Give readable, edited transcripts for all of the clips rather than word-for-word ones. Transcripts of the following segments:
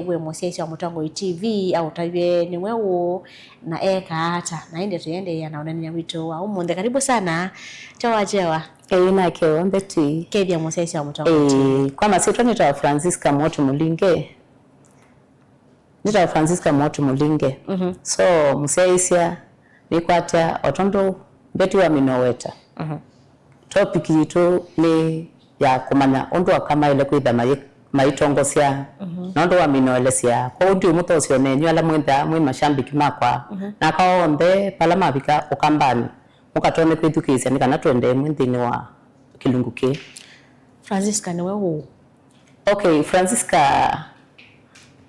gwe musesi wa Mutongo TV au tavye ni wewe na eka hata na ende tuende ya naonania wito wa umunde. Karibu sana chewa na kewa mbeti kevya musesi wa Mutongo TV. Kwa masito nita Francisca Moto Mulinge. Nita Francisca Moto Mulinge. So museisia nikwata otondo beti wa minoweta. Topic yitu ni ya kumanya ondo akama ile kwitha maitongo cia nondo wa minoelesia kwa undi umuto cio ne nyala mwenda mwe mashambiki makwa na kaombe pala mabika ukambani ukatone kwithukisia ni kana twende mwindini wa kilunguki. Francisca ni wewe? Okay, Francisca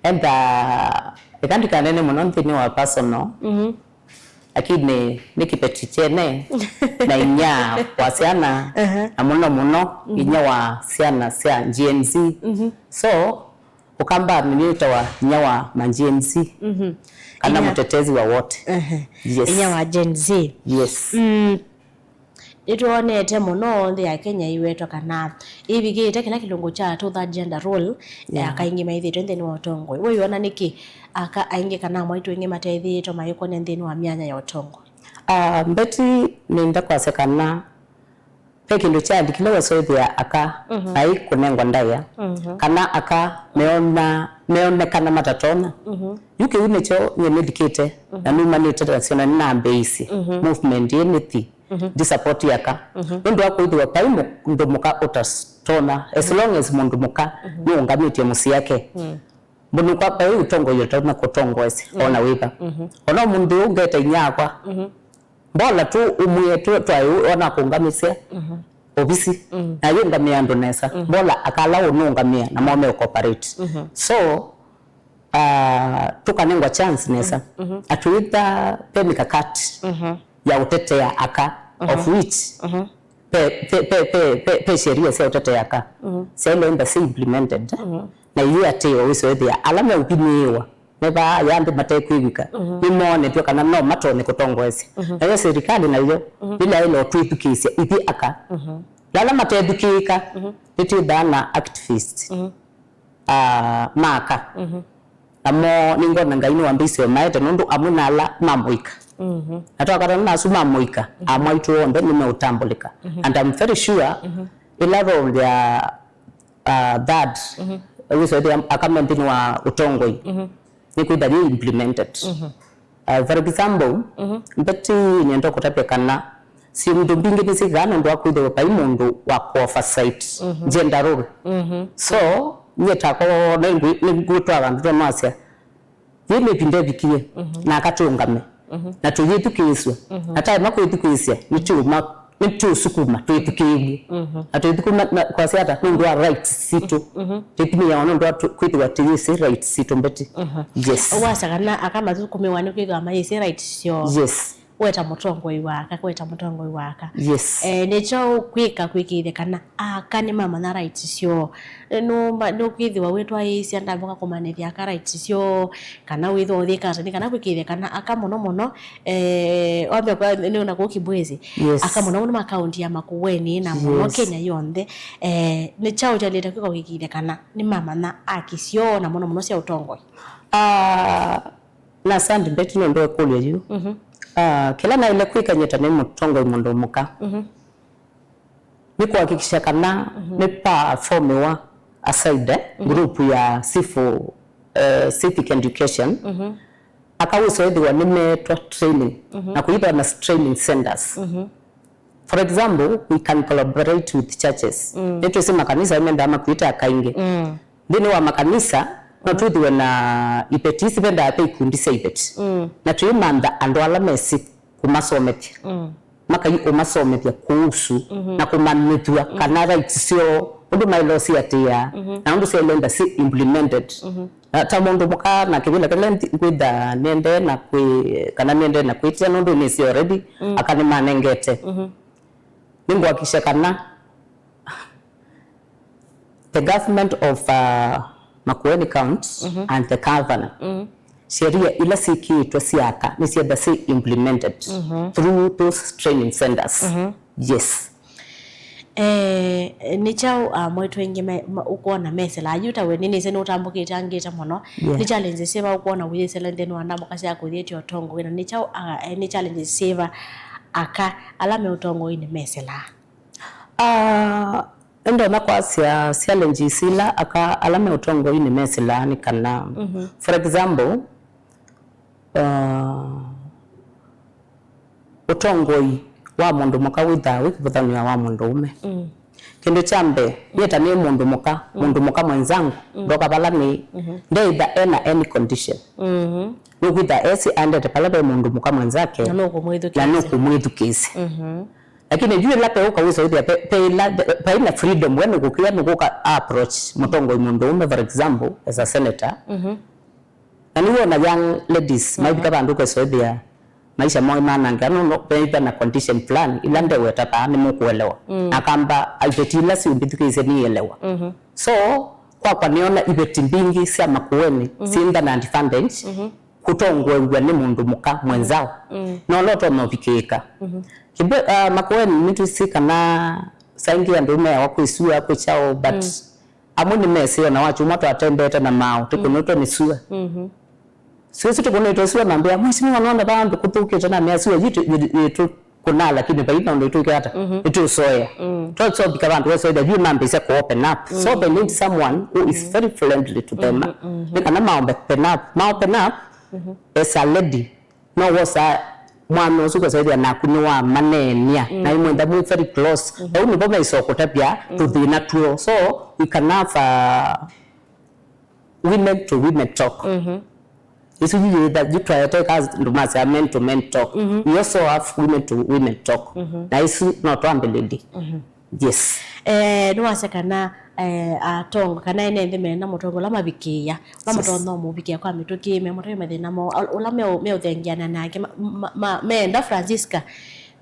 enda ekandika nene muno ndini wa personal lakini nikipeti chene na inya wa siana na muno inya wa siana sia GNZ so ukamba minita wa inya wa GNZ kana mtetezi wa wote yes inya wa GNZ yes ituonete muno nthi ya Kenya iwetwa kana ibigite kila kilungu cha to that gender role akaingi maithitwe nthini wa utongo. Wewe yona niki aka aingi kana mwaitu ingi mateithitwe mayiko ne nthini wa mianya ya utongo? Mbeti ninda kwasekana pekindu cha dikile wasoithia aka ai kunengwa ndaya kana aka meona kana matatona yuke unecho nyemedikite na numanite traction na base movement yeniti di support yaka ndo akoithwa paimo ndo muka utastona as long as mundu muka ni ungamitie musi yake mundu kwa pa utongo yote na kutongo ese ona wipa ona mundu ungeta inyakwa mbola tu umuyetu twayo ona kungamisia obisi na yungamia ndo nesa mbola akala unungamia na mome cooperate so tukanengwa chance nesa atuita pemika cut ya utete ya aka of which pe sheria ya utete ya aka sasa embassy implemented na hiyo ateo wiso ya alama upimiwa neba yandi matekwibika nimone pio kana no matone kutongwese na hiyo serikali na hiyo bila ile otwipikisia ipi aka lala matedikika iti dana activist maka amo ningona ngaini wambisi maete nundu amunala mamoika atokana na suma moika amaitu onde nimeutambulika and I'm very sure ila role ya dad wiso ya akamendini wa utongoi ni kuidari implemented for example mbeti nyendo kutapia kana si mdu mbingi nisigana ndo akuidhe pa imundu wa oversight gender role so nyetako ningutwa abantu masia yime pinde bikie na akatungame na tuyithukiswa ata makwithukisia nitu sukuma tuyithukiwe atuyithukuma kwa siata ndo right situ tipimi ya ndo kwithwa tiyisi right situ mbeti yes wasa kana akama thukumiwa ni kwithwa mayisi right sio yes weta Mutongo iwaka yes necho kwikire kana akani mama na right sio no kwithwa wetwa isi andamboka kumanithia aka right sio kana witho thika kana kwikire kana aka muno ombe kwa ni una kukibwezi aka muno account ya makuweni na muno Kenya yonthe ne chao jaleta kwikire kana ni mama na akisio na muno cia utongo na sandi beti ndo kulyo yu kila na ile kwikanyeta ni Mutongo mundu muka ni kuhakikisha kana ni performwa aside group ya civic education akawusodiwa nimetwa training na kuipa na training centers for example we can collaborate with churches neto sema kanisa imenda ama kuita akainge ndini wa makanisa na tuthiwe na ipetisi benda ape ikundisa ipeti na tuyimanda ando alamesi kumasomethia maka yi umasomethia kuhusu na kumanithua kana rights sio undu mailosi atia na undu sio lenda si implemented ta mundu muka na kibila kile kwitha nende na kana nende na kwitia nundu ni si already akani manengete ningwakisha kana the government of Makueni County and the governor sheria ila sikiitwa siaka ni siada si implemented through those training centers yes ni chao mwetu wengi ukuona mesela yuta we nini senu utambukite angita muno ni challenge seva ukuona uyesela ndenu andamo kasi ya kuthietie otongo wina ni chao ni challenge seva aka alame utongo ini mesela ndo makwa challenge sila aka alame utongo ini mesela ni kana for example utongoi wa mundu muka witha wikivuthanio wa mundu ume kindu chambe yeta ni mundu muka mwenzangu ndoka bala ni ndeitha ena any condition nukwitha esi andete pala pe mundu muka mwenzake na nukumwithukisi lakini juu lape uka wiso withia pe ina freedom wenu kukia nukuka approach mutongo mundu ume for example as a senator na niwo na young ladies maibika bandu kwa swethia maisha moyo maana ngano peipa na condition plan ilande weta pa ni mukuelewa akamba aipetila si umbithukise ni elewa so kwa niona ibeti mbingi sia makueni sinda na advantage kutongwe ni mundu muka mwenzao no loto mobikeka kibe makueni mitu sika na saingi ya ndume ya wakuisua hapo chao but amuni mesi na wachu moto atembete na mao tukunoto ni sua sisi tukone tosua nambia mwisimu wanaona bandu kutuke tena miasiwa yitu kuna lakini baina ndo ituke hata itu soya so bika bandu so that you man be open up so they need someone who is very friendly to them kana maombe open up as a lady no was a mwana usuka saidi na kunywa manenia na imwenda mu very close au ni bomba isokota pia to the natural so we can have women to women talk It's usually that you try to take us to men to men talk. We also have women to women talk. Na isu not one lady. Yes. Nuwasekana atongo kana ene ndime na mutongo lama bikia. Lama tono mu bikia kwa mituki me mutongo medina mo ulame me uthengiana nake menda Francisca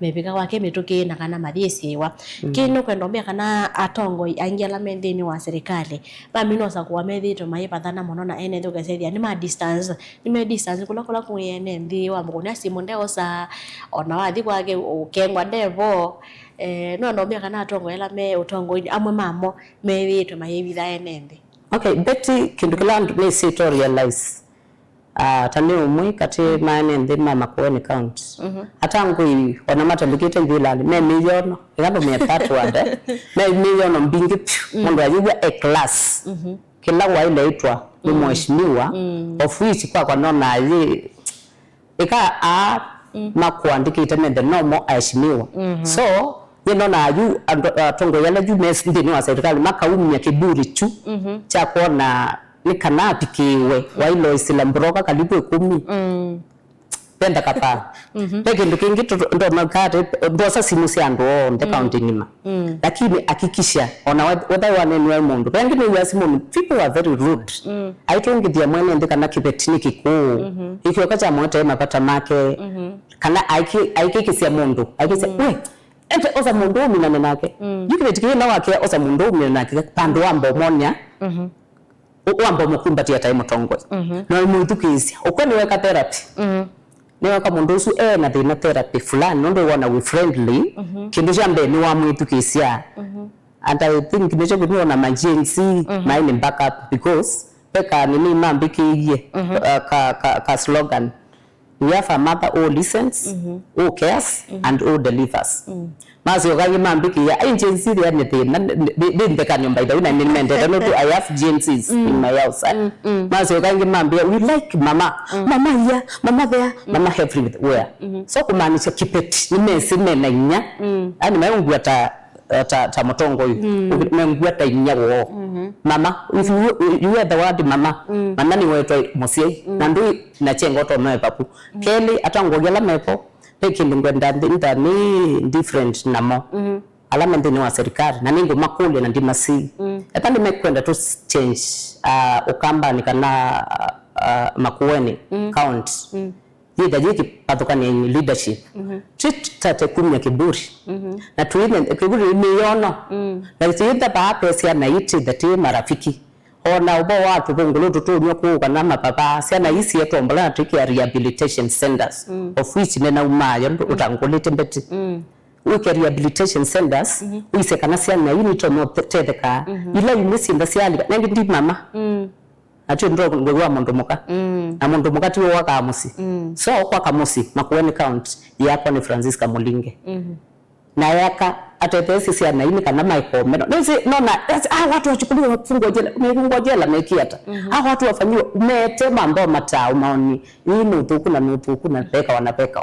mebika wake mituki na kana mathisiwa kinu kwendombia kana atongo aingiala mendini wa serikali ba minosa kwa methito maipathana muno na ene thugaceithia ni ma distance kula ku ene ndi wa muguna simu ndeosa ona wathi kwake ukengwa ndevo no ndombia kana atongo ela me utongo amwe mamo methito maibitha ene ndi okay Betty kindukiland ni to realize tani umwe kati maana ndi mama kuone count atangu hivi ona matandikite ndilali me milioni ngando me part wande me milioni mbingi mundu ayuga a class kila wa ile itwa ni mheshimiwa of which kwa nona yi ika makuandikite me the normal aheshimiwa so nona ayu tongo yale ju mes ndi wa serikali makaumya kiburi tu cha kuona ni kanapi kiwe wailo isila mbroka kalibu 10 penda kapa peke ndukingi ndo makate ndo sasa simusi ando ndo county nima lakini hakikisha ona whether wanenwe mundu pengine yasimu people are very rude aitongi mwene ndika na kibetini kikuu ikyo kacha mwote mapata make kana aikikisia mundu aikisia we ente oza mundu minane nake yikibetiki na wake oza mundu minane nake pando wambo monya uambo mukumbatia time tongwe na mutukisi ukwani weka therapy ni waka mundu usu na thina therapy fulani ndo wana we friendly kindu jambe ni wa mutukisia and I think nicho kunyo na emergency mine backup because peka nini mambikiye ka slogan we have a mother who listens who cares and who delivers mazi yogangi mambikiya agency ya nethina ndinde kanyomba ida una nimende no to I have agencies in my house mazi yogangi mambia we like mama here mama there mama everywhere so kumaanisha kipeti nimesi mena inya ani mayungwa ta motongo yu mengwa ta inya wo mama if you hear the word mama manani wetu mosie na ndu na chengo to no papu keli atangogela mepo pekindi ngwenda ndani different namo alama ndini wa serikali na ningo makule na ndimasi etandi mekwenda to change ukamba nikana makueni count yida jiki patokani leadership tate kumya kiburi na tuine kiburi miliona na siyida paapesia na iti dati marafiki ona ubo watu bongolo tutonyo ko kana mapapa siana isi yetu ombola tiki ya rehabilitation centers of which nena umaya utangolete mbeti wike rehabilitation centers uise kana ciana ini to no tetheka ila imisi nda ciali nangi ndi mama acho ndo ngwa mundu muka na mundu muka tiwo waka musi so kwa kamusi makueni count yako ni Francisca Mulinge na yaka atetesi ciana ini kana maikomero nona watu wachukuliwa wafungwa jela mfungo jela mekiata watu wafanyiwa mete mambo matao maoni ini nutuku na peka wanapeka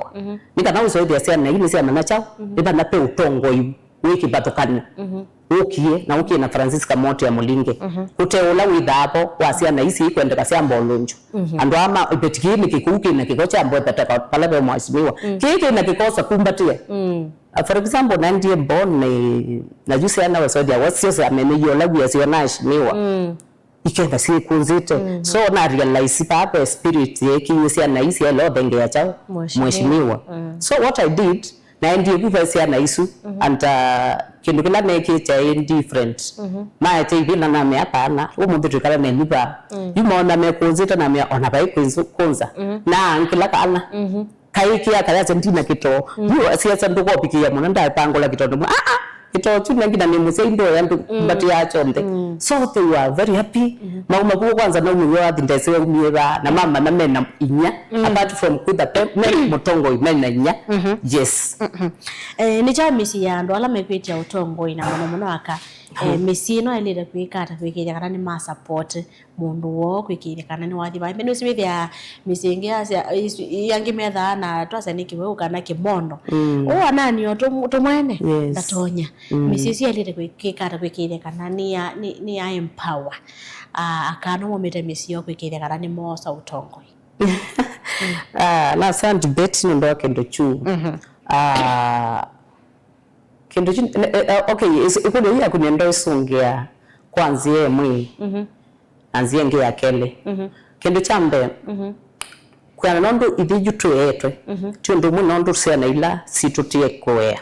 nikana usoidi ciana ini ciana na chao iba nape utongo yu wiki batokana ukie na Francisca Moto ya Mulinge uteula withapo wasiana isi kwendeka cia mbolonjo andu ama ipetikini kikuki na kikocha ambo peteka pale mwasimiwa kiki na kikosa kumbatia for example nandie born na jusi ana wasodia wasio ameniyo lagu yasiona ashimiwa ikenda si kunzite so na realize papa spirit yake yasiana isi lo denge ya chao mheshimiwa so what I did na ndiye kuvasia na isu and kindu kila neke cha different ma ate ibina na me apana umuntu tukala ne nipa yumona me kunzita na me ona bai kunza na nkila kana kaikia kaya sentina kito yu asiasa nduko pikia mona ndai pangola kito ndo kito tuna ngina ni museindo yandu mbati ya chonde so they were very happy mauma kwa kwanza na umu wa ndese umiera na mama na mena inya apart from kuda mutongo imena inya yes ni cha misi ya ndo ala mekwetia utongo ina mona aka misi no elira kwikata kwikira kana ni ma support mundu wo kwikira kana ni wathi ba mbeno sibithia misi ingi yangi metha na twasaniki we ukana kimondo o anani otomwene ndatonya misi isi elira kwikata kwikira kana ni ya empower akano momete misi yo kwikira kana ni mosa utongo na sound bet ndo kendo chu kendo okay ikudo ya kunendo isungia kwanzie mwi anzie nge yakele kendo chambe kwa nondo idijutu etwe tundo mu nondo sena ila situtie koya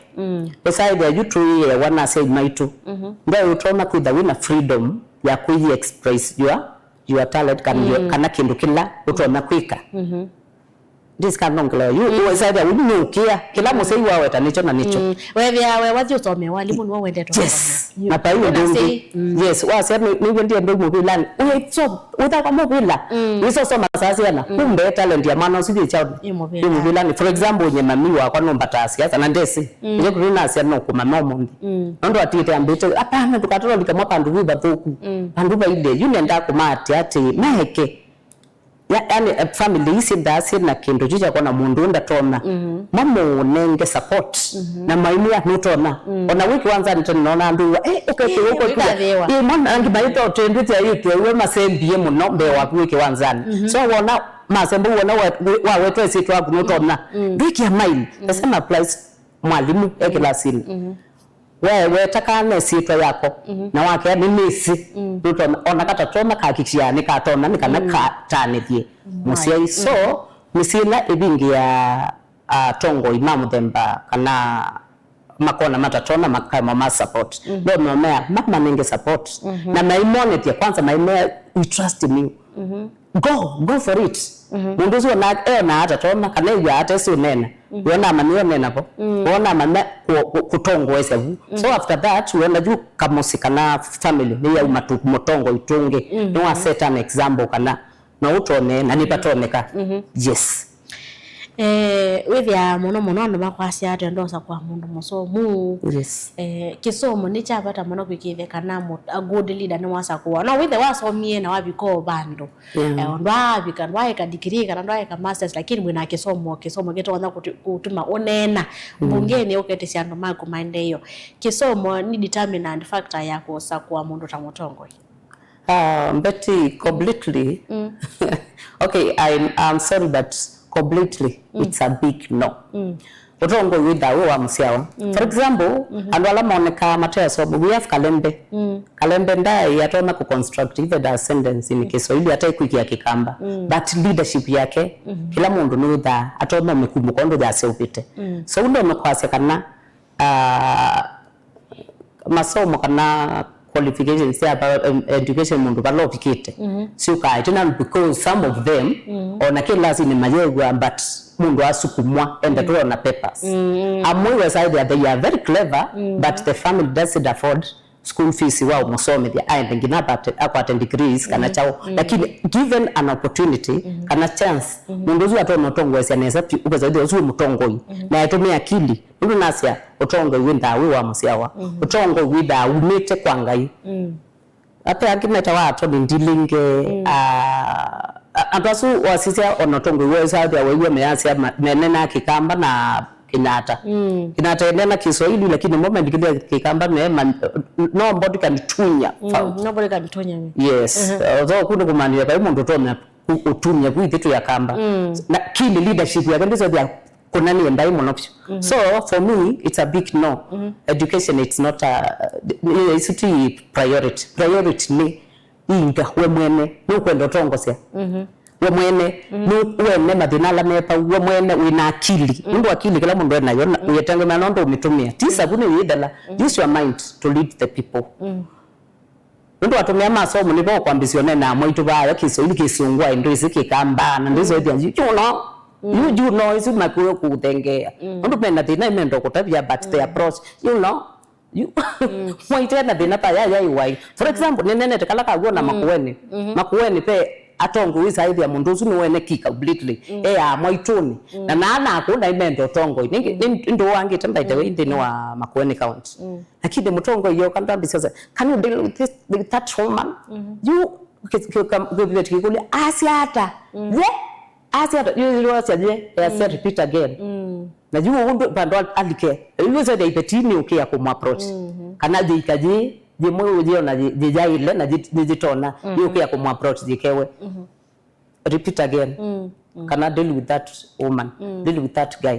beside ya jutu ye wana say maitu ndio utoma ku the winner freedom ya kuyi express your talent kana kindu kila utoma kwika this can nongela you beside ya unukia kila musei wawe tanicho na nicho we wathi usome walimu niwo wende to yes mapa hiyo ndio yes wase ni wendi ndo mobile uyecho uta kama mobile hizo soma sasa yana kumbe talent ya maana usije chao mobile for example nyemami wa kwa nomba tasia na ndesi ile kuna asia no kuma momo ndo atite ambito hapana tukatola likamwa pandu viba thuku pandu baide yunenda kumati ati maheke yani family isi ndasi na kindu jija kwa na mundu ndatona mamo nenge support na maimu ya nutona ona wiki wanza nitona ndu okay uko kwa mwana angibaito tendete yitu we masembie muno mbe wa wiki wanzani so wona masembu wona wa wetu esi twa nutona wiki ya mail nasema applies mwalimu ekilasini wewe takane sitwa yako na wake ni misi nutona ona kata tona kakikishia nikatona nikana katanithie musiai so misila ibingi ya tongo imamu themba kana makona matatona makama ma support ndio mmea mama ninge support na maimoneti ya kwanza maimea we trust me go for it mundu zio na hata tona kana ya hata sio nena wona manio nena po wona mama kutongo wesevu so after that wona juu kamusika na family ni ya umatu motongo itunge no wa set an example kana na utone na nipatoneka yes withia muno ndo makwasi ate ndosa kwa mundu musomu yes kisomo ni chapata muno kwikithe kana a good leader ni wasa kwa no withe wasomie na wabiko bando ndwa bika ndwa ka degree kana ndwa ka masters lakini mwina kisomo gitona kutuma onena mbungeni ukete ciando maku mind hiyo kisomo ni determinant factor ya kuosa kwa mundu ta mutongo Betty completely okay I'm sorry but completely it's a big no utongo witha we wa musiao for example andwala moneka mateso we have kalembe ndai yatona ku construct even the ascendance in Kiswahili hata ikuikia kikamba but leadership yake kila mundu ni witha atoma mekumukondo jase upite so ndo mekwase kana masomo kana qualifications about education mundu balo pikite sio kai tena because some of them ona kila lazima mayegwa but mundu asukumwa enda tu na papers amwe was either they are very clever but the family doesn't afford school fees wao musomethia aende ngina akwate degrees kana chao lakini given an opportunity kana chance mundu uzu atona tongwesa neza ukaza ide uzu mutongoi na atumia akili ndu nasia utongoi winda we wa musiawa utongoi wida umete kwa ngai ate akimeta watu ndilinge andasu wasisia onotongoi wesa dia wewe measia menena kikamba na kinata kinata enena Kiswahili lakini moment kile kikamba no body can tunya nobody can tunya yes although kuna kumania kwa mundu tona utunya kwitu ya kamba na kile leadership ya ndizo dia kuna ni ndai monopsio so for me it's a big no education it's not it's a priority ni inga we mwene no kwenda tongosia we mwene wene madinala mepa we mwene wina akili mundu akili kila mundu enayo uyetengemea nondo umitumia tisa kuni widala use your mind to lead the people mundu atumia masomo nibo kwambisione na mwitu baya Kiswahili kisungwa ndo isiki kamba na ndizo edi you know isu makuyo kutengea mundu mena dina imendo kutabia but the approach you know you mwitu na dina pa ya iwai for example nene tekala kagwo na makueni pe atongo wiza hivi ya mundu uzu ni wene kika completely mwaituni na nana akunda imendo tongo ndo wangi tamba the way ndini wa Makueni County lakini mutongo iyo kandambi sasa can you deal with that woman you kikuli asiata asiata you say repeat again na juu undu bando alike you say the petini ukia ku approach kana jikaji jimwe ujio na jijaile na jitona ukia ku approach jikewe repeat again kana deal with that woman deal with that guy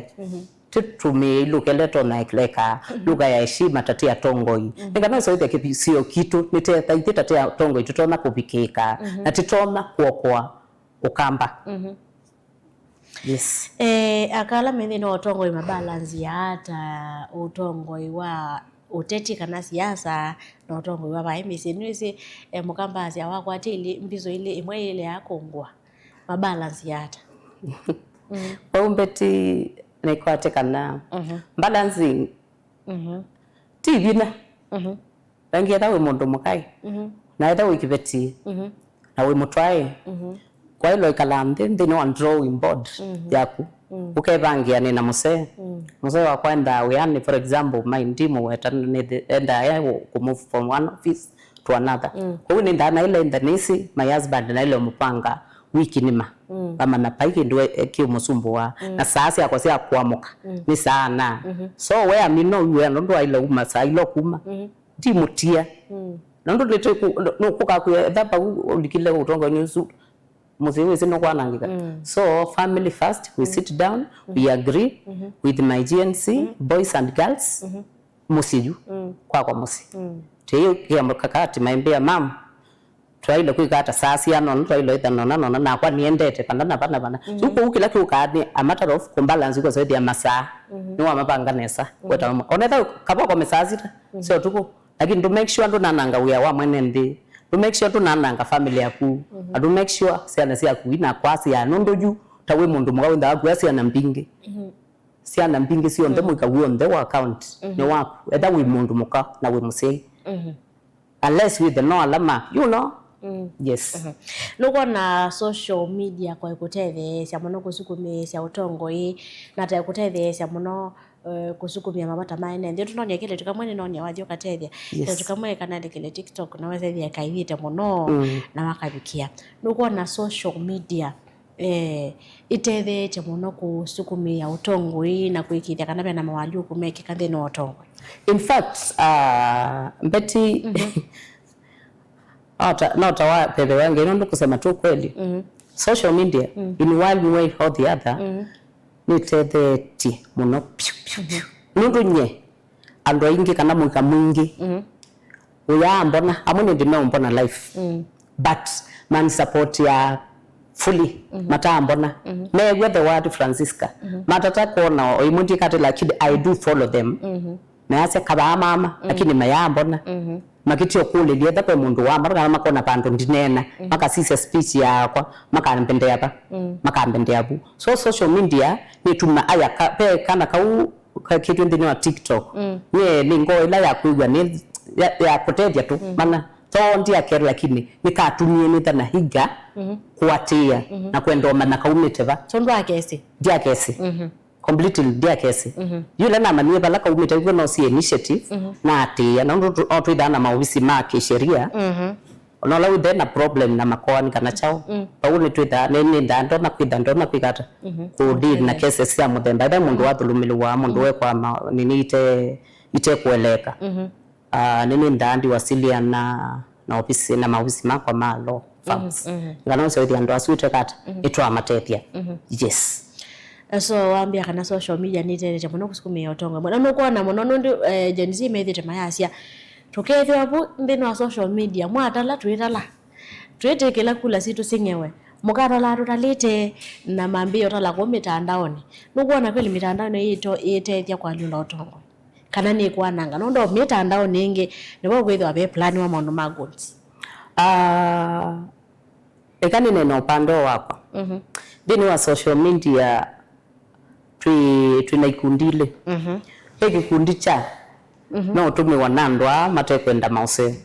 tutumi lukeleto na ikleka lugha ya heshima tatia tongoi ngana soite kipsio kitu niteta tatia tongoi tutona kupikika na tutona kuokwa ukamba yes akala mimi no tongoi mabalance ya hata utongoi wa uteti kana siasa na utongoi wa baimisi nisi mukamba sia wako atili mbizo ile imwe ile yakongwa mabalance ya hata ombeti nekwate kana balancing tibina rangi atawe mundu mukai na atawe kibeti na we mutwae kwa ilo ikalambe ndino on drawing board yaku ukebangia ni na muse wa kwenda uyani for example my ndimo enda ya ku move from one office to another kwa hiyo ndana ile ndanisi my husband na ile mpanga wiki nima kama na paiki ndo kio musumbua na sasa yako sia kuamuka ni sana so where me know you are ndo ile uma sa ilo kuma ndi mutia ndo lete no kuka ku thapa ulikile utongo nyusu muziwe sino kwanangika so family first we sit down we agree with my GNC boys and girls musiju kwa musi teyo kiambo kakati maembea mama twaile kuikata sasi ano twaile itano na kwa niendete pandana bana uko ukila kiukani a matter of balance kwa saidi ya masaa ni wa mapanga nesa kweta onetha kabo kwa mesazita sio tuko lakini to make sure ndo nananga we wa mwenendi to make sure to nananga family yaku to make sure siana sia kuina kwasi ya nondo ju tawe mundu mwawe nda kwasi ana mpinge siana mpinge sio ndemo ikawo ndo account ni wako etha we mundu muka na we musei unless with the no alama you know yes nuko na social media kwa ikutetheesya muno kusukumia utongoi na ta ikutetheesya muno kusukumia mabata maene ndio tunonya kile tukamwene nonya wathio katethia ndio tukamwe kana kile TikTok na wethethia kaithite muno na wakabikia nuko na social media itetheete muno kusukumia utongoi na kuikithia kana bena mawali ukumekika thina utongoi in fact Betty Nota wa pepe wange ndo kusema tu kweli social media in one way or the other nitetheti muno nundu nye ando ingi kana mwika mwingi uya mbona amune ndime mbona life but man support ya fully mata mbona megwe the word Francisca matata kona oimundi kate lakini I do follow them na ase kaba mama lakini maya mbona makitio kule lietha kwa mundu wa marga makona pandu ndinena makasisa speech yakwa makambende hapa makambende hapo. So social media ni tuma aya pe kana kau kitu ndini wa TikTok ye ningo ila ya kuigwa ni ya kutethia tu mana so ndia kero lakini nikatumie nitana higa kuatia na kwendoma na kaumeteva so ndo akesi dia kesi completely dia kesi yule na manie bala kaumete go no si initiative na atia na ndo otwidana maofisi make sheria no la with na problem na makoani kana chao pauni twida nene ndando na kwigata ku deal na cases ya muthemba ida mundu wathulumilu wa mundu we kwa nini ite kueleka nini ndandi wasilia na ofisi na maofisi makwa ma law firms ngano so the ando asute kata etwa matethia yes. So wambia kana social media ni tete muno kusukumia utongo mwana no kuona muno ndi Gen Z methite mayasia tukethwa hapo ndino wa social media mwatala twitala twetekela kula situ singewe mukaro la tutalite na mambio tala kwa mitandaoni nukuona kweli mitandaoni ito itethia kwa lula utongo kana ni kwananga ndo mitandaoni ingi nibo kwithwa be plan wa maundu magonzi ekani neno upando wako dini wa social media tunaikundile kikundi cha no tumiwa nandwa matekwenda mause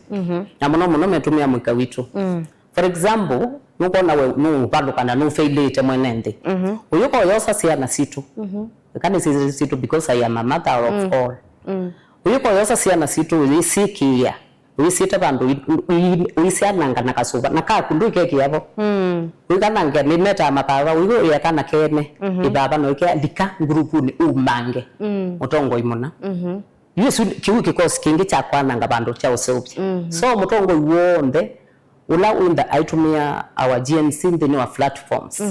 na muno metumia mwika witu for example nukona we no balukana no failite mwenende uyuko yosa siana situ kani situ because I am a mother of all uyuko yosa siana situ isikia uisite bandu uisiananga nakasuba nakakundu keki yabo uikananga limeta mapava uigo yakana kene ibaba no ke lika grupu ni umange mutongo imona yesu kiwiki kosi kingi cha kwananga bandu cha useupya so mutongo iwonde ula unda aitumia our GNC ndini wa platforms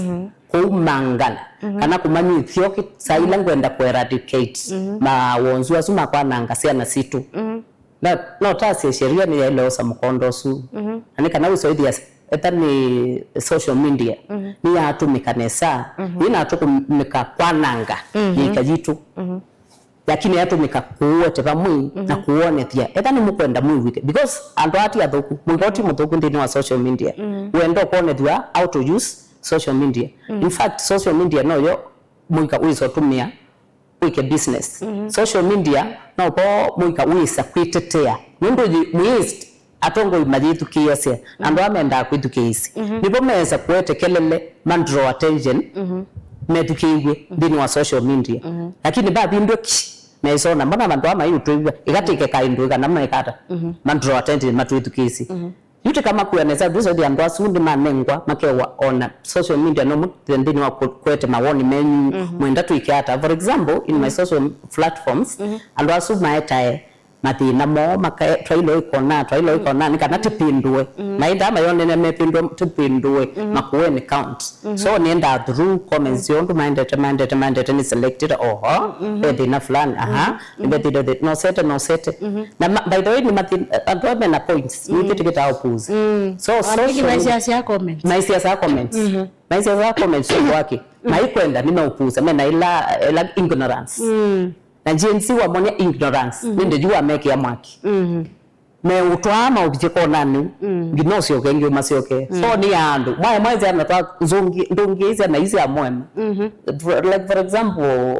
kumangana kana kumanyi thioki saila ngwenda ku eradicate ma wonzu asuma kwananga siana situ no tasi sheria ni ile sa mkondo su ani kana usoidia etani social media ni atumika nesa ina atukumika kwananga ikajitu lakini atumika kuote pamwe na kuone tia etani mukwenda mwi because andu ati athuku mungoti muthuku ndini wa social media wendo kuone tia how to use social media in fact social media no yo muika uiso tumia wike business social media no po muika uisa kwitetea nendo muist atongo imajitu kiasi ando amenda kwitukiisi nipo meza kuete kelele man draw attention metukiwe ndini wa social media lakini ba bindo mesona mbona bantu ama YouTube ikatike kaindu kana maikata man draw attention matuitukisi yute kama kuyaneza duzo dia ndo asundi manengwa makewa on social media no mutendini wa kwete mawoni menyu mwenda tuikiata for example in my social platforms ando asu maetae mathina mo maka twailo ikona nikana tipindwe maida mayone ne mepindwe tipindwe makuweni count so nienda through comments yondu minded ni selected edina fulani nibetide no set na by the way ni mathina na points ni kitikita opuse so maisia comments so wake maikwenda nimeupuza mena ila ignorance na jinsi wa monia ignorance ninde jua meke ya mwaki me utwama ubijeko nani ginosi okengi masioke so ni andu mwezi anatoa ndungi hizi na hizi amwema like for example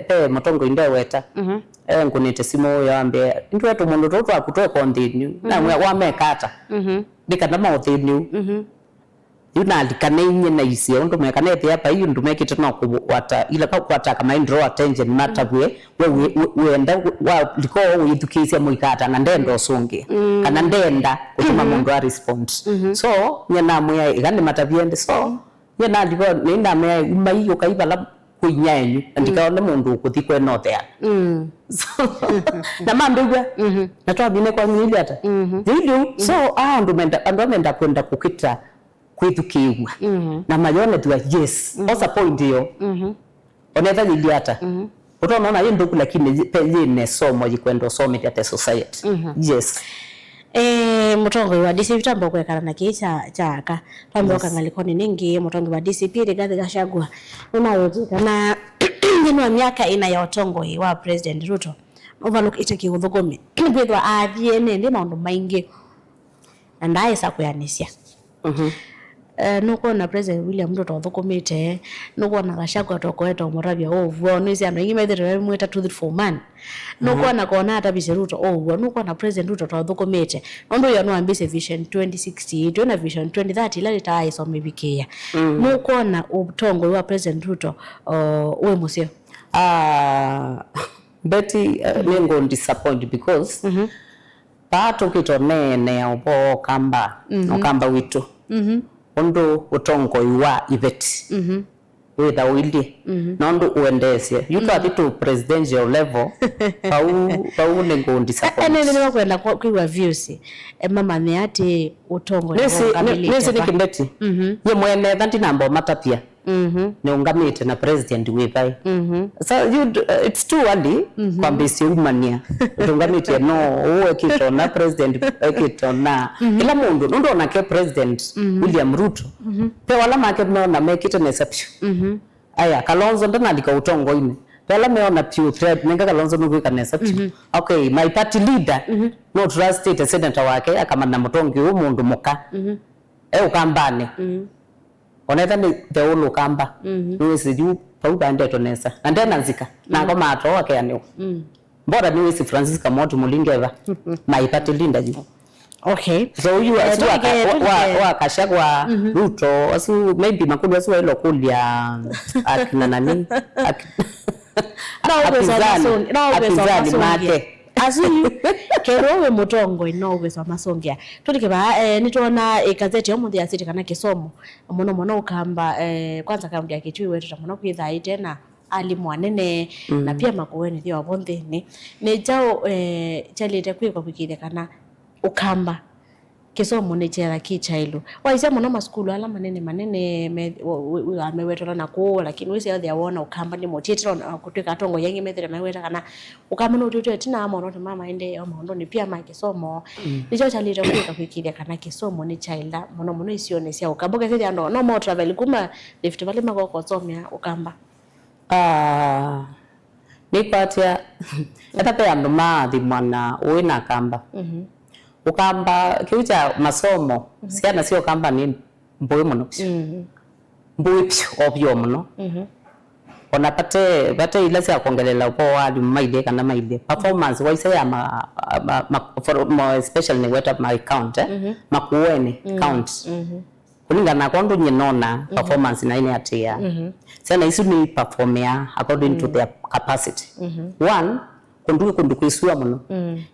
pe motongo indeweta nkunite simo yambe ndwetu mundu toto akutwe continue na wa mekata dikana mauthinu yuna alikanenye na isi ondo mekanete hapa hiyo ndo mekite no kuwata ila kwata kama draw attention matabwe wenda wa liko uyidukisia muikata na ndendo songe kana ndenda kutuma mundu a respond so nyana muya igane matabiende so nyana liko nenda muya mayo kaibala kunyanyu ndikaona mundu kuthikwe no there na mandugwa na twabine kwa nyili hata so ndo menda kwenda kukita kwithukiwa na mayone tu yes osa point hiyo onetha jidiata utaona hiyo nduku lakini pejine somo jikwendo some at society yes mutongo wa DCP tambo kwekana na kicha chaka tambo kangalikoni ningi mutongo wa DCP Rigathi Gachagua unayotika na nino miaka ina ya utongo wa President Ruto overlook iteke guthugumi kwithwa athie ndi maundu maingi na ndaisa kuyanisia nuko na President William Ruto thukumite nuko na Gachagua tokoeto muravia ovuo nisi andu ingi methire mweta 234 man nuko na kona ata Bice Ruto ovuo nuko na President Ruto thukumite nondu yo no ambise vision 2060 na vision 2030 la lita iso mibikia nuko na utongo wa President Ruto we musio Betty nengo disappoint because pato kitonene obo kamba witu ondo utongo iwa ibeti witha wili nondo uendesie yuko atitu presidential level pau nengo disappoint ene kwenda kwa views mama ni ati utongo nisi nikibeti ye mwene thanti nambo matapia ne ungamite na president wipai so it's too early kwambisi umania ungamite no uwe kito na president kito na ila mundu ndo na ke president William Ruto pe wala make na make it an exception aya Kalonzo ndana ndika utongo ine pela meona pure threat nenga Kalonzo nuko kana exception okay my party leader no trust state senator wake akamana mutongi umundu muka ukambane onetha ni teulu kamba nuwisi juu pau bande tonesa ande nanzika na ngoma ato akeanyo mbora niwisi Francis Kamoti Mulingeva maipati linda juu okay so you wa Gachagua Ruto asu maybe makudu asu ilo kulia akina nani apizani make azu kerowe mutongo inoweza masongia tulikiba nitona gazeti yomuthi ya City kana Kisomo muno ukamba kwanza kaunti ya Kitui wetu tamuno kwithai tena alimu anene na pia makuweni thio abonthini ni jao chalite kwikwa kwikire kana ukamba Kisomo ni chera kichailu waisa muno maskulu ala manene amewetwa na ko lakini wese othe awona ukamba ni motitiro kutwika tongo yengi methire meweta kana ukamba no tutu tina amono te mama ende omondo ni pia ma Kisomo nicho chalire kwika kwikire kana Kisomo ni chaila muno isione sia ukamba kesi ando no more travel kuma Rift Valley magoko somia ukamba ni patia etape ando mathi mwana uina kamba ukamba kiucha masomo siana sio kamba ni mboyo muno mboyo pyo obyo muno ona pate ile sia kuongelela upo wali maide kana maide performance waisa ya more especially ni weta my account makuweni count kulingana kondo nyinona performance na ine atia sana isu ni perform ya according to their capacity one kundu kuisua muno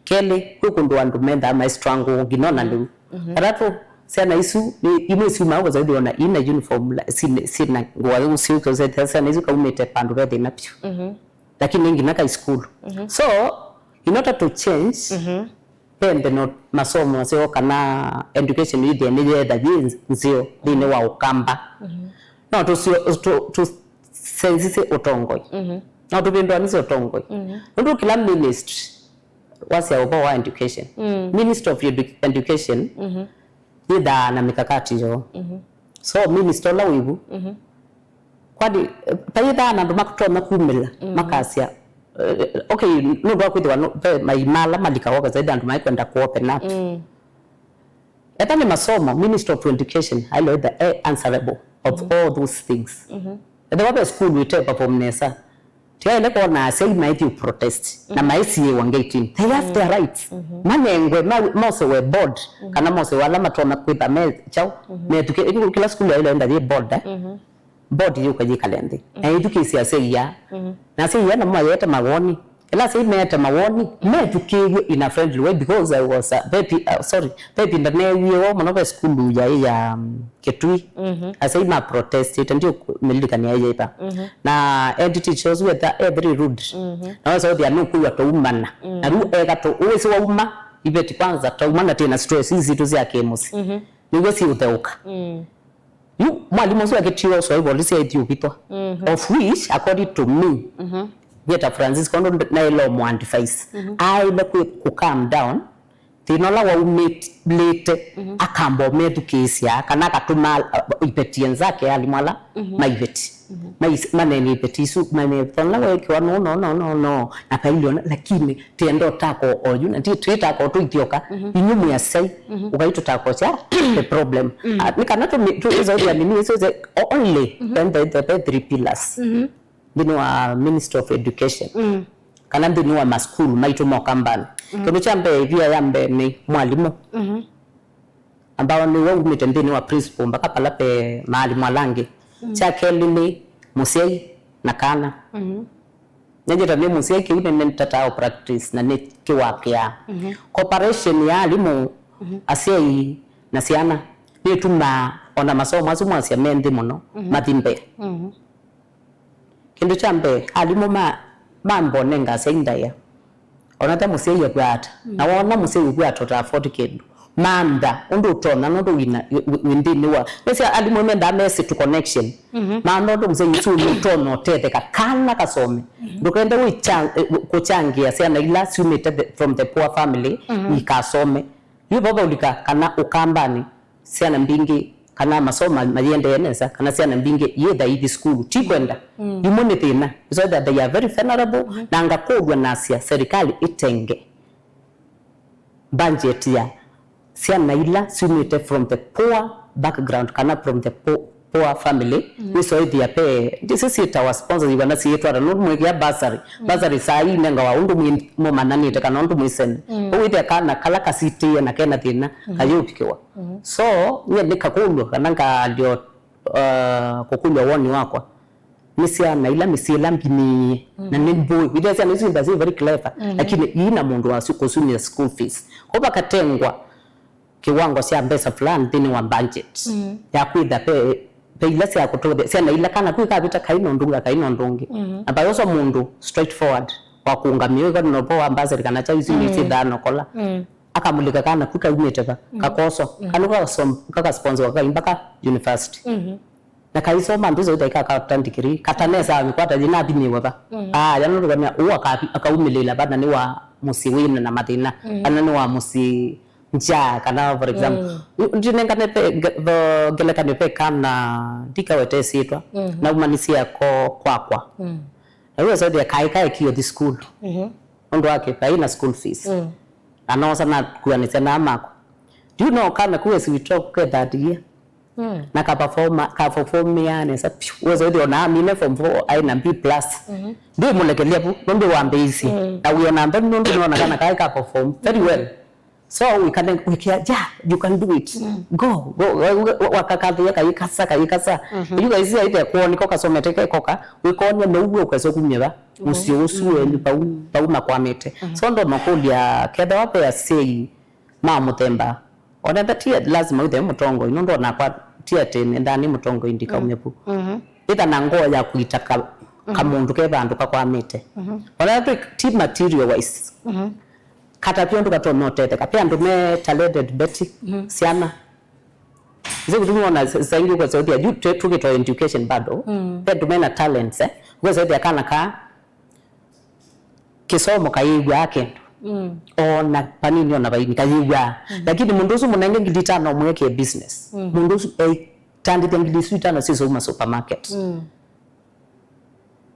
kele kundu andu menda ama strong ginona ndu arato sana isu ni imesu mawo zaidi ona ina uniform sina ngwa usiu koze sana isu kaumete pandu rede napyo lakini ngina ka school so in order to change pembe no masomo sio kana education ile ni the means nzio dine wa ukamba no to sense utongoi na tupendwa nizo tongoi ndo kila ministry wasi obo wa education minister of education ida na mikakati jo so minister la wibu kwadi tayida na ndo makutona kumela makasia okay no ndo kwitwa no maimala malika waka zaidi ndo maikwenda ku open up eta ni masomo minister of education I know the answerable of all those things the wabe school we take perform nesa tia ile kona say might protest na maisi wangetin they have their rights manengwe mose we board kana mose wala matona kwita me chao me tuke kila school ile enda ye board board yuko jikalende na education ya na say ya na mayeta mawoni ila say meta mawoni me tuke in a friendly way because I was baby ndane yo manobe school ya Kitui asai ma protest it ndio milikani ya ipa na entity shows with that every rude na so they are no kuwa to umana na ru to uwezi wa umma ibeti kwanza to umana tena stress hizi tu zake musi nigo si uteuka you mwalimu sio akitio so hivyo lisi Ethiopia of which according to me Beta Francis kondo na ilo mo advice I ku calm down tinola wa umate late akambo medu kesi ya kana katuma ipetien zake alimwala maiveti maneni petisu mane tonla wekiwa no na kailiona lakini tiendo tako oju na twita ko tuitioka inyumu ya sai ukaito tako cha the problem nikana tu izo ya nini izo only when the three pillars ndino wa Ministry of Education kana ndino wa school maito mokambani kendo chambe via yambe ni mwalimu ambao ni wao mitendeni wa principal mpaka palape mahali mwalangi chake lili musei na kana nyenye ni musei kiune nentata practice na ne kiwakia cooperation ya alimu asiai na siana ni tuma ona masomo azumu asia mende muno matimbe kendo chambe alimu mambo nenga sendaya ona ta musei ya kwata na wona musei kwata ta 40 kid manda undo tona no wina windini wa pesa alimu menda message to connection manda ndo mzee yitu tono tete kana kasome ndokenda kuchangia sana ila sumete from the poor family ikasome yubo ulika kana ukambani sana mbingi kana masoma mayende yenesa kana sana mbingi yeda idi school tikwenda imone tena so that they are very vulnerable na ngakodwa nasia serikali itenge budget ya siana ila sumite from the poor background kana from the poor family so idea pe this is it our sponsors ibana si yetu ara no mwege basari sai nenga wa undu mu manani te kana undu mwisen uite kana kala kasiti na kena tina kayo pikiwa so nye nikakulwa kana ngalio kukulwa woni wakwa misiana ila misila mbini na nimbo bidasa nizo ndazi very clever lakini ina mundu wa kusumia school fees kwa katengwa kiwango cia pesa fulani thini wa budget ya kwitha pe ila cia kutoa cia na ila kana kwika bita kaino ndungi ambayo so mundu straightforward wa kuungamio ga no po ambassador kana cha izi ni thano kola akamulika kana kwika umeteka kakoso kanuka kaka sponsor wa mpaka university na kaisoma ndizo itaika ka degree katanesa amekwata jina biniwa ba yano rugania uwa akaumilela bana ni wa musiwina na mathina kana ni wa musi nja kana for example ndinenga nepe geleka nepe kana dikawete sitwa na umanisia ko kwakwa na hiyo zaidi ya kai kio the school ndo wake kaina school fees anaosa na kuanisa na amako do you know kana kuwe si talk that year na ka perform yani sa wewe ndio na mimi form 4 aina B+ ndio mulekelea bu ndio waambezi na uyo namba ndio unaona kana ka perform very well so we can you can do it go wakakadhia kayikasa you guys ite kuoni koka someteke koka wikonya no uwe ukaso kumyeba usio usue ni pauma kwa mete so ndo makulia kedha wape ya sei mamutemba ona batia lazima uthe mutongo inondo na kwa tia tene ndani mutongo indika umyepu ita na ngoa ya kuitaka kamundu ke bandu kwa mete ona team material wise kata pia ndo katono tete kapia ndo me talented Betty siana ziku tumeona zaidi kwa sababu ya juu tukitoa education bado ndo me na talents kwa sababu ya kana ka kisomo kaigwa yake ona panini ona baini kaigwa lakini munduzu munenge ngiditana omweke business munduzu tandite ngidisuitana sizo uma supermarket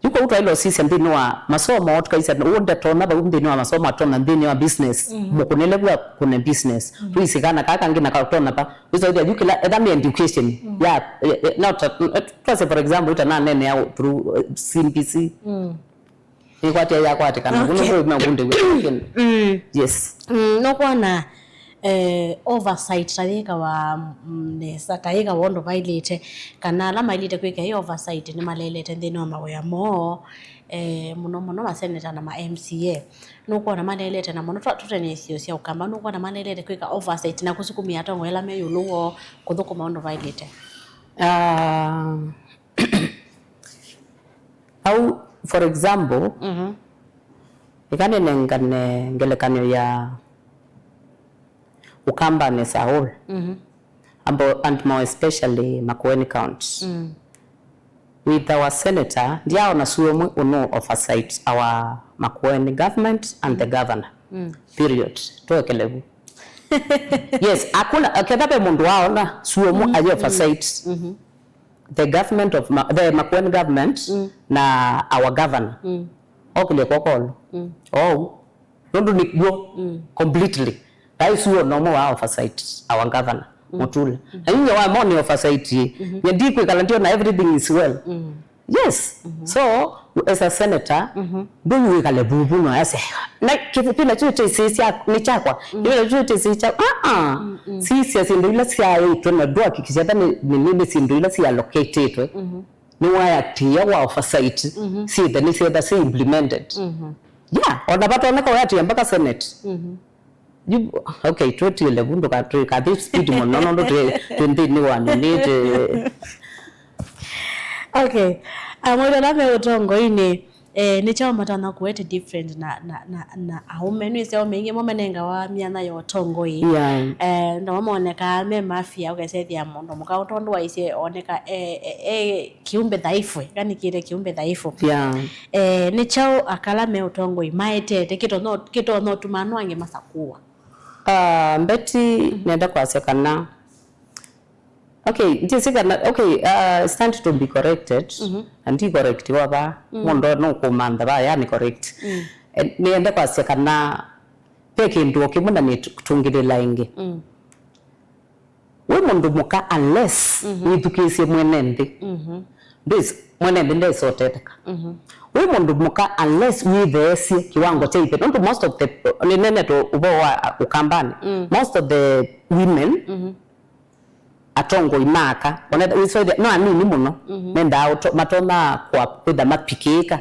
yuko uto ilo sisi ndini wa masomo watu kaisa uonda tona ba ndini wa masomo atona ndini wa business mukunele kwa kuna business tuisikana kaka ngina ka tona pa uzo ya yukila edami education yeah not for example ita nene ya through CBC ni kwa tia kwa atikana kuno kwa kunde yes no kwana oversight tayika wa nesa tayika wondo vailete kana la mailete kweka hiyo oversight ni malelete ndino mawe mo muno maseneta na ma MCA nuko na malelete na muno tutene sio sia ukamba nuko na malelete kweka oversight na kusukumia tongo ela meyo luo kuthoko maondo vailete au for example ikane nengane ngelekanyo ya ukamba ne Saul and more especially Makueni County with our senator ndia ona suomu ono oversight our Makueni government and the governor period toekelevu yes akuna kedabe mundu waona suomu aje oversight the government of the Makueni government na our governor okile kokolo nondu nikwo completely rais huo no more oversight our governor Mutula na yeye wa money oversight ndi kwikala ndio na everything is well yes so as a senator ndio wikale bubu no ase na kipindi chote sisi ni chakwa ndio chote sisi chakwa sisi ndio ile sia yetu na ndio hakikisha tani nini si ndio ile si allocated ni waya tia wa oversight si the ni si implemented yeah wanapata oneka waya mpaka senate okay tuti ile bundo ka this speed mono ndo ni wani need okay amwe la me utongo ine ni chao matana kuwete different na aume ni sio mengi momenenga wa miana yo tongo yi ndo moneka me mafia ukasethia mondo muka utondo wa ise oneka kiumbe dhaifu yani kile kiumbe dhaifu ni chao akala me utongo imaete kito no tumano ange masakua mbeti nenda kwa sekana okay ntisika okay stand to be corrected and correct waba mondo no komanda ba yani correct nienda kwa sekana peke ndo kimuna ni tungirila inge we mondo muka unless withukise mwenende this mwenende ndeso teteka we mondo muka unless withesi kiwango cha ipe not most of the nene to ubowa ukambani most of the women atongo imaka oneda wisoide no anini muno nenda auto matona kwa kwenda mapikika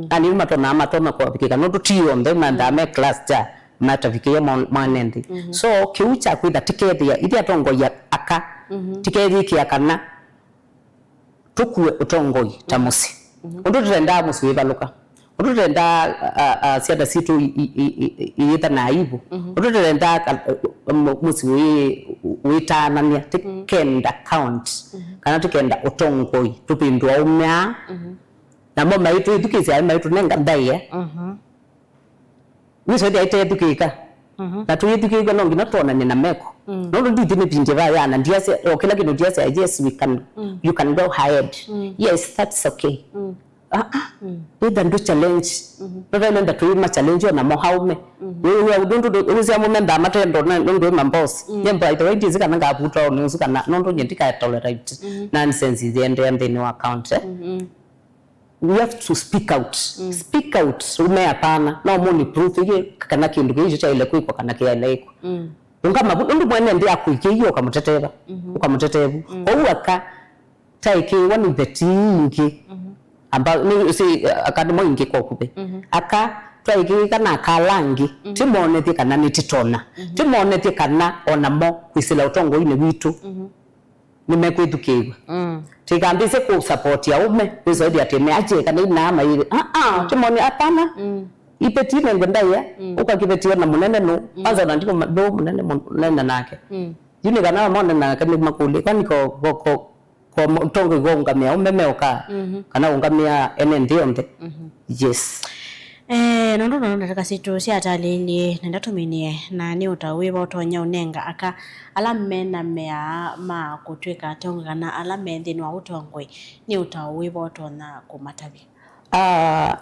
ani matona kwa pikika no tio ndo manda me class ja matafikia mwanende so kiucha kwenda tiketi ya idi atongo ya aka tiketi ki akana tukue utongo tamusi ndo tenda musi webaluka ndo tenda siada situ iyita naibu ndo tenda musi witana ni tikenda count kana tikenda utongo tupindwa umya na mama itu idukisi ama itu nenga ndaiye wiso dia ite idukika na tuyidukika no ngina tona ni na meko no nditi ni pinje ba yana ndia se okela kino ndia se yes we can you can go ahead yes that's okay with the challenge baba nenda tuima challenge na mohaume wewe udundu uzi amumenda matendo ndo mamboss nyemba ito wedi zikana ngabuta onuzuka na ndo nyendika tolerate nonsense ziende ndeni wa account we have to speak out ume hapana na umoni proof ile kana kindu kijo cha ile kuiko kana kiale iko ngama ndo mwene ndi akuikiyo kamuteteba ukamutetebu ouaka taike one of the tingi amba ni si akademo ingi kwa kube aka twaigi kana kalangi timonete kana nititona timonete kana onamo kwisila utongo ine witu nimekwithukirwa tigambise ku support ya ume kwizoidi ateme aje kana inama ile timoni apana ipetine ngondaya ukakipetiwa na munene no kwanza ndiko ndo munene nake yuni kana mona na kana makule kwani ko kwa mtongo gongamia umemeoka kana ungamia enendionde yes nondo nataka situ si atalili nenda tuminie na ni utawiwa utonya unenga aka alamena mea ma kutwika tonga kana alamende no utongwe ni utawiwa utona kumatabi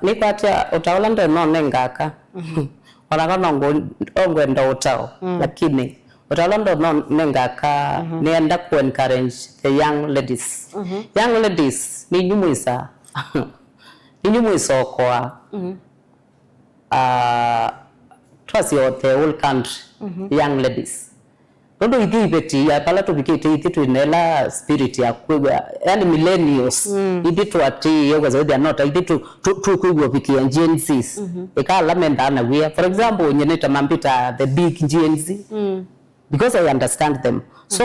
ni kwatia utaola ndo no nenga aka wanakana ngwe ndo utao lakini utalondo no nengaka nienda ku encourage the young ladies young ladies ni nyumuisa kwa trust the whole country young ladies ndo idibeti ya pala to bikete itu inela spirit ya kwa yani millennials ibitu ati yoga zaidi anota ibitu kuigwa bikia Gen Zs ekala menda na we for example nyeneta mambita the big Gen Z because I understand them. So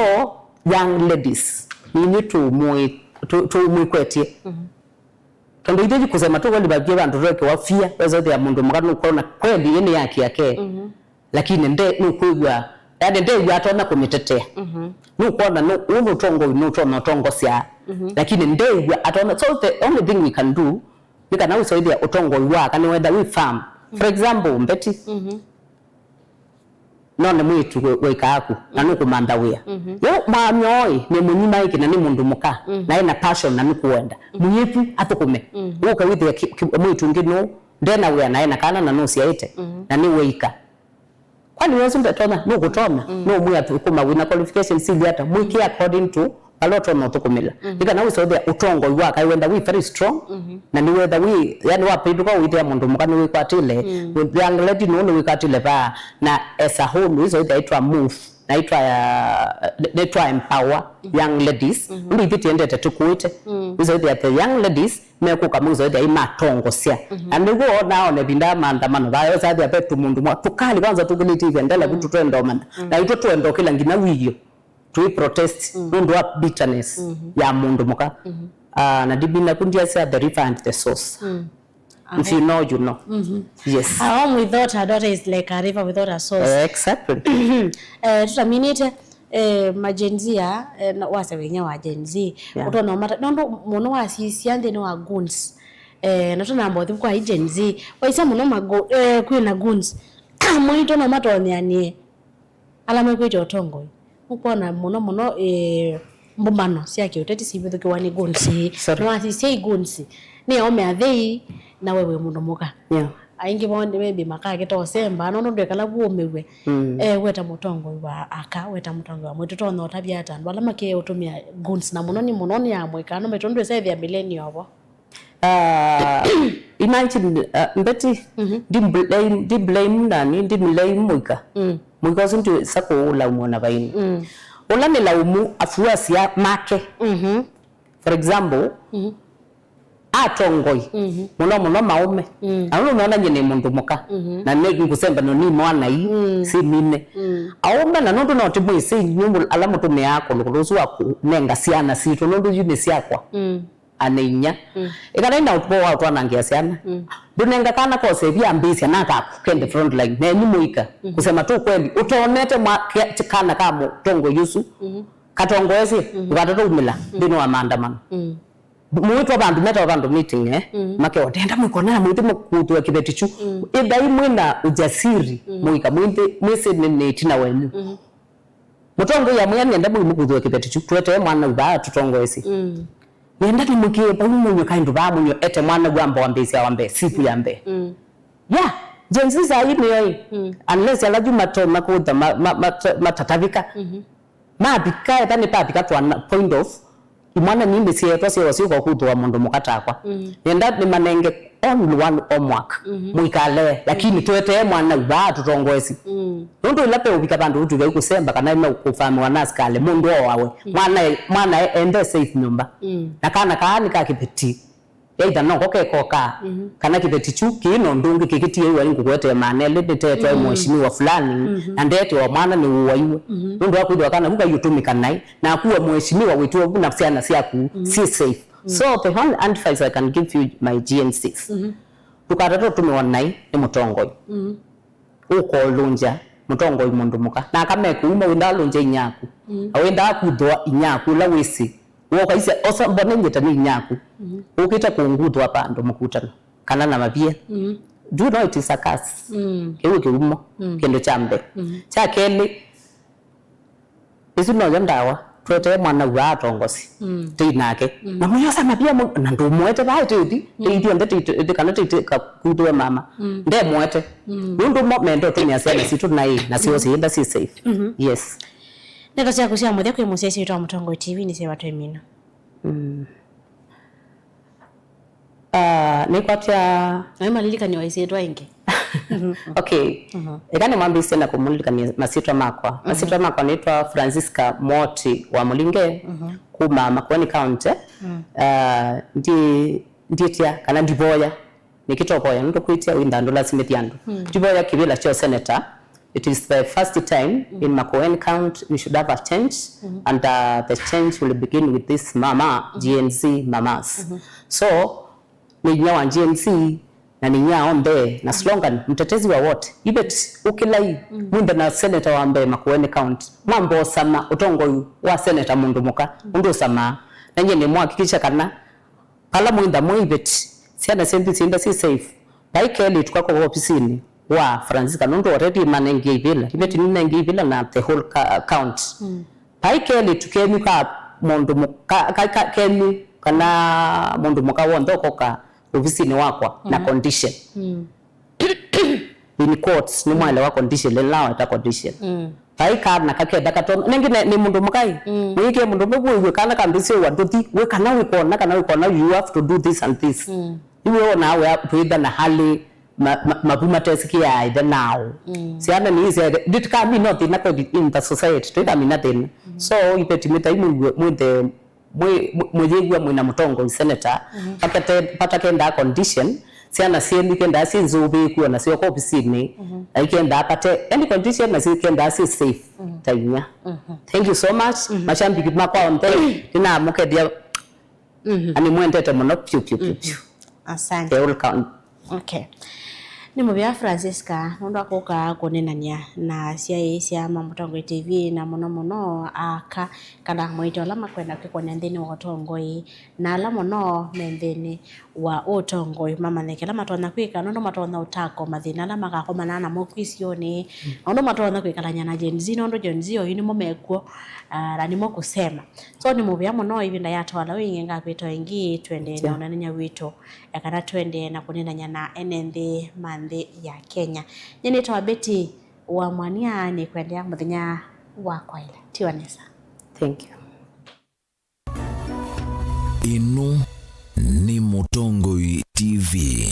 young ladies, you need to mwikwetie. Kando ideji kusema tu wali babie bantu roke wafia wezo ya mundu mukanu ukona kweli yene yake lakini nde nukuigwa yani nde yatona kumitetea nukona no utongo no tongo sia lakini nde atona so the only thing we can do we can also idea utongo wa kana whether we farm for example mbeti none mwitu wekaku na nukumanda wia yo mamyoi ni munyima iki na ni mundu muka na ina passion na nukuenda munyipu atukume uka withe mwitu ngino ndena wia na ina kana na nusi yaite na ni weika kwani wewe ndetona nukutona no mwi atukuma wina qualification si hata mwiki according to aloto no tukumila ika na wiso the utongo iwa kai wenda we very strong na ni whether we yani wapiduka withe mundu muka ni wikwatile with young lady no wikwatile ba na as a whole wiso the itwa move na itwa empower young ladies ndi vitiendete tukuite wiso the young ladies mekuka muzo the imatongo sia and go now ne binda maandamano bayo sa the betu mundu mwa tukali kwanza tukiliti vendela vitu twendo manda na ito twendo kila ngina wiyo to protest mundu wa bitterness ya mundu muka na dibina kundia say the river and the source if you know you know yes a home without a daughter is like a river without a source exactly tutaminite majenzia wase wenya wa genzi utona mata ndo muno wasisiande no wa guns natona mbothi kwa agency waisa muno mago kwina guns mwito na matonyanie alame kwito tongo ukona muno mbumbano siake uteti sibitho kiwani guns no asisi guns ni ome athei na wewe muno muka aingi bonde maybe makake to semba no ndo kala buomewe weta mutongo wa aka weta mutongo wa mwitu to no tabia tandu ala make utumia guns na muno ni amwe kana metondo save ya millennium abo imagine mbeti di blame nani di blame muika muika suntu sako la umona baini ola ni laumu afuasi ya make for example atongoi muno maume anu unaona nyene mundu muka na negi kusemba no ni mwana yi si mine aumba na nundu no timu isi nyumbu ala mutume yako lukurusu wa nenga siana situ nundu yune siakwa aneinya ikana ina utpo wa utwana ngia siana dunenga kana kwa sevia ambisi na ka kende front line na ni muika kusema tu kweli utonete kana kama tongo yusu katongo ezi ukatoto umila dino wa maandamano mwito abantu meta abantu meeting make watenda mukona mwito mkutu kibetichu idai mwina ujasiri muika mwese nene tina wenu mutongo ya mwanya nenda mkutu kibetichu twete mwana uba tutongo esi nenda timukie pa munyo kaindu ba munyo ete mwana gwamba wambesi awambe siku yambe yeah jenzi za yini yoi unless ala juma to makuda matatavika mabika tani pabika to point of imwana nimbe sietwa siyo kwa kutu wa mundu mukatakwa nenda ni manenge only one homework muikale lakini twete mwana uba tutongoesi nundu ilape ubika bandu utu vya kusemba kana ime kufamu wanaskale mundu wawe mwana ende safe nyumba na kana kaani ka kipeti either no koka kana kipeti chuki no ndungi kikitie wa ngukwete manele detetwa mheshimiwa fulani andete wa mwana ni uwaiwe nundu wakuidwa kana buka yutumika nai na akuwa mheshimiwa wetu wa nafsiana siaku si safe so the one advice I can give you my GN6 tukatato tumewanai ni mutongo uko lunja mutongo mundu muka na kama kuuma wenda lunja inyaku awenda kudwa inyaku la wisi woka ise osa mbone ngeta ni inyaku ukita kuungudwa hapa ndo mukutana kana na mabia do you know it is a curse kewe kiumo kendo chambe cha kele isu no yandawa twete mwana wa tongosi tinake na muyosa mabia na ndo mwete ba titi titi ndete kana titi kudwa mama nde mwete ndo momento tunya sana situ na sio sienda si safe yes nenda cia kusia muthe kwi musesi twa Mutongo TV ni se watu emino nikwatia na malilika ni waisi twa ingi okay ekane mwambise na kumulika ni masitwa makwa masitwa makwa naitwa Francisca Moti wa Mulinge kuma Makueni County nditia kana ndiboya nikitoboya ndo kuitia windandula simetiando ndiboya kibila cho senator. It is the first time in Makueni County we should have a change and the change will begin with this mama GNC mamas so ni nyawa GNC na ni nyaa ombe na slogan mtetezi wa wote ibet ukilai mwinde na senator wa mbe Makueni County mambo sama utongo wa senator mundu muka ndo sama na nyene mwakikisha kana pala mwinda mwibet siana sendi sinda si safe baikeli tukako ofisini wa Francisca nondo already manenge vile ibeti nenge vile na the whole count pai kele tukemi ka mondo ka kemi kana mondo muka wondo koka ofisini wakwa na condition in courts ni mwale wa condition le lawa ta condition pai ka na kake dakato nengi ni mundu mukai wike mundu mwe kana kambisi wa duty we kana we kona you have to do this and this iwe na we tuida na hali mapuma tesiki ya ida now siana ni ise dit ka mi not in the society tuida mi nothing so ipeti mita imu mwende mwejegwa mwina mutongo senator pakete patakenda condition siana sieni kenda si nzubi kuwa na sio ofisini aikenda apate any condition na si kenda si safe tainya thank you so much mashambi makwa onte ina mukedia ani mwendete mono piu asante okay ni mubya Francisca ndo akoka kunenania na cia Mamutongo TV na muno aka kana mwito lama kwenda kwikonya ndeni wa Tongoi na la muno mendeni wa Otongoi mama nekela matona kwika ndo matona utako mathina la makakoma na mokwisioni ndo matona kwikalanya na jenzi ndo jenzi yini momekwo rani mo kusema so ni mubya muno hivi nda yatwala winga kwito ingi twende na onanya wito yakana twende na kunenanya na NND mande ya Kenya nyene twabeti wa mwania ni kwendea muthenya wa kwaila tiwanesa thank you ino ni Mutongo TV.